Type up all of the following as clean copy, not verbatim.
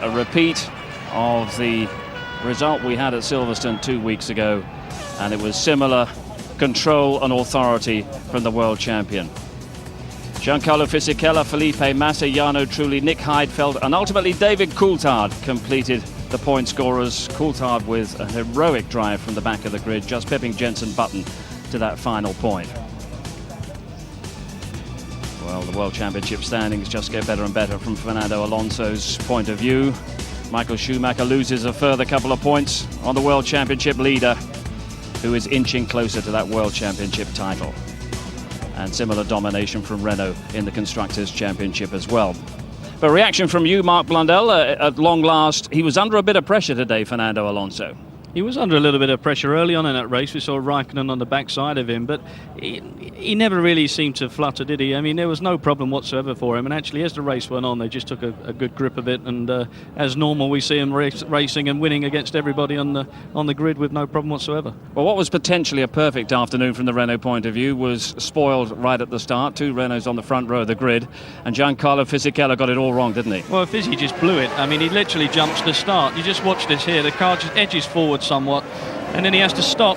A repeat of the result we had at Silverstone 2 weeks ago, and it was similar control and authority from the world champion. Giancarlo Fisichella, Felipe Massa, Jarno Trulli, Nick Heidfeld, and ultimately David Coulthard completed the point scorers. Coulthard with a heroic drive from the back of the grid, just pipping Jenson Button to that final point. Well, the World Championship standings just get better and better from Fernando Alonso's point of view. Michael Schumacher loses a further couple of points on the World Championship leader, who is inching closer to that World Championship title. And similar domination from Renault in the Constructors' Championship as well. But reaction from you, Mark Blundell, at long last. He was under a bit of pressure today, Fernando Alonso. He was under a little bit of pressure early on in that race. We saw Raikkonen on the backside of him, but he never really seemed to flutter, did he? I mean, there was no problem whatsoever for him. And actually, as the race went on, they just took a good grip of it. And as normal, we see him racing and winning against everybody on the grid with no problem whatsoever. Well, what was potentially a perfect afternoon from the Renault point of view was spoiled right at the start. Two Renaults on the front row of the grid, and Giancarlo Fisichella got it all wrong, didn't he? Well, Fizzy just blew it. I mean, he literally jumps the start. You just watch this here. The car just edges forward somewhat, and then he has to stop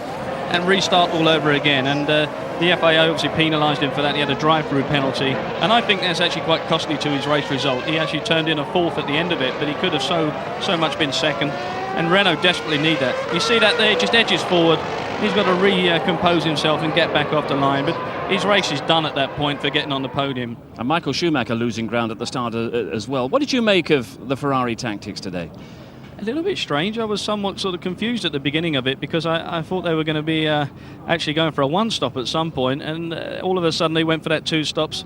and restart all over again. And the FIA obviously penalised him for that. He had a drive-through penalty, and I think that's actually quite costly to his race result. He actually turned in a fourth at the end of it, but he could have so much been second. And Renault desperately need that. You see that there, just edges forward. He's got to recompose himself and get back off the line. But his race is done at that point for getting on the podium. And Michael Schumacher losing ground at the start as well. What did you make of the Ferrari tactics today? A little bit strange. I was somewhat sort of confused at the beginning of it, because I thought they were going to be actually going for a one stop at some point, and all of a sudden they went for that two stops.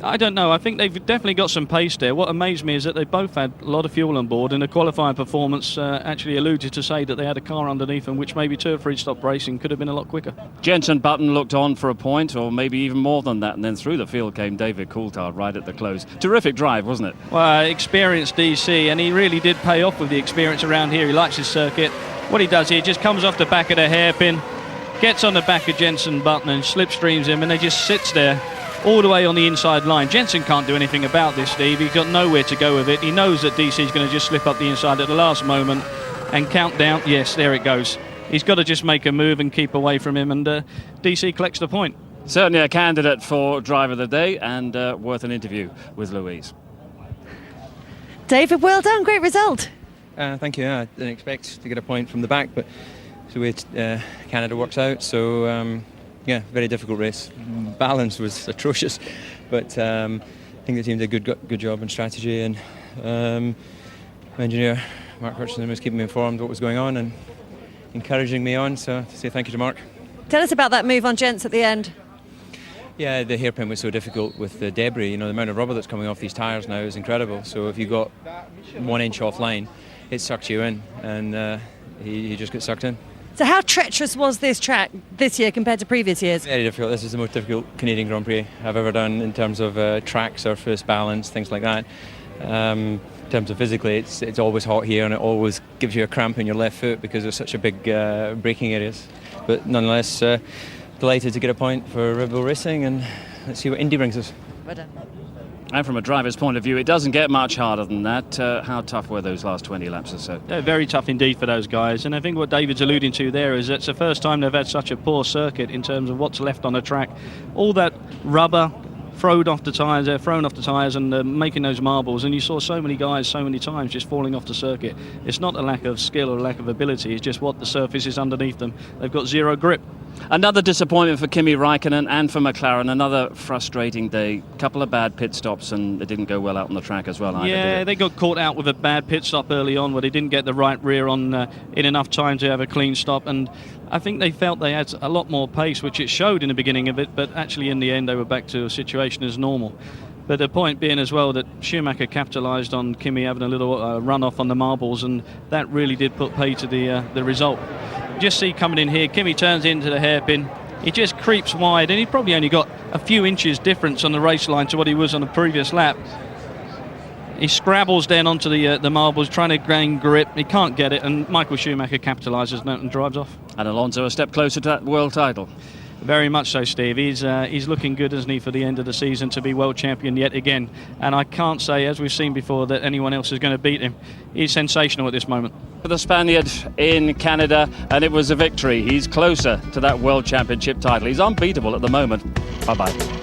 I don't know. I think they've definitely got some pace there. What amazed me is that they both had a lot of fuel on board, and the qualifying performance actually alluded to say that they had a car underneath them, which maybe 2 or 3 stop racing could have been a lot quicker. Jenson Button looked on for a point, or maybe even more than that, and then through the field came David Coulthard right at the close. Terrific drive, wasn't it? Well, experienced DC, and he really did pay off with the experience around here. He likes his circuit. What he does here, just comes off the back of the hairpin, gets on the back of Jenson Button and slipstreams him, and he just sits there all the way on the inside line. Jenson can't do anything about this, Steve. He's got nowhere to go with it. He knows that DC's going to just slip up the inside at the last moment and count down. Yes, there it goes. He's got to just make a move and keep away from him, and DC collects the point. Certainly a candidate for driver of the day, and worth an interview with Louise. David, well done. Great result. Thank you. I didn't expect to get a point from the back, but it's the way Canada works out. So yeah, very difficult race. Balance was atrocious, but I think the team did a good job in strategy, and my engineer Mark Hutchinson was keeping me informed of what was going on and encouraging me on. So to say thank you to Mark. Tell us about that move on Gents at the end. Yeah, the hairpin was so difficult with the debris. You know, the amount of rubber that's coming off these tyres now is incredible. So if you got 1 inch offline, it sucks you in, and he just gets sucked in. So how treacherous was this track this year compared to previous years? Very difficult. This is the most difficult Canadian Grand Prix I've ever done in terms of track, surface, balance, things like that. In terms of physically, it's always hot here, and it always gives you a cramp in your left foot because there's such a big braking areas. But nonetheless, delighted to get a point for Red Bull Racing, and let's see what Indy brings us. Well done. And from a driver's point of view, it doesn't get much harder than that. How tough were those last 20 laps or so? They're very tough indeed for those guys, and I think what David's alluding to there is it's the first time they've had such a poor circuit in terms of what's left on the track. All that rubber thrown off the tyres and making those marbles, and you saw so many guys so many times just falling off the circuit. It's not a lack of skill or a lack of ability, it's just what the surface is underneath them. They've got zero grip. Another disappointment for Kimi Raikkonen and for McLaren. Another frustrating day. Couple of bad pit stops, and it didn't go well out on the track as well either. Yeah, they got caught out with a bad pit stop early on where they didn't get the right rear on in enough time to have a clean stop, and I think they felt they had a lot more pace, which it showed in the beginning of it, but actually in the end they were back to a situation as normal. But the point being as well that Schumacher capitalised on Kimi having a little run-off on the marbles, and that really did put pay to the result. Just see coming in here, Kimi turns into the hairpin. He just creeps wide, and he probably only got a few inches difference on the race line to what he was on the previous lap. He scrabbles down onto the marbles, trying to gain grip. He can't get it, and Michael Schumacher capitalises on it and drives off. And Alonso a step closer to that world title. Very much so, Steve. He's looking good, isn't he, for the end of the season to be world champion yet again. And I can't say, as we've seen before, that anyone else is going to beat him. He's sensational at this moment. For the Spaniard in Canada, and it was a victory. He's closer to that World Championship title. He's unbeatable at the moment. Bye-bye.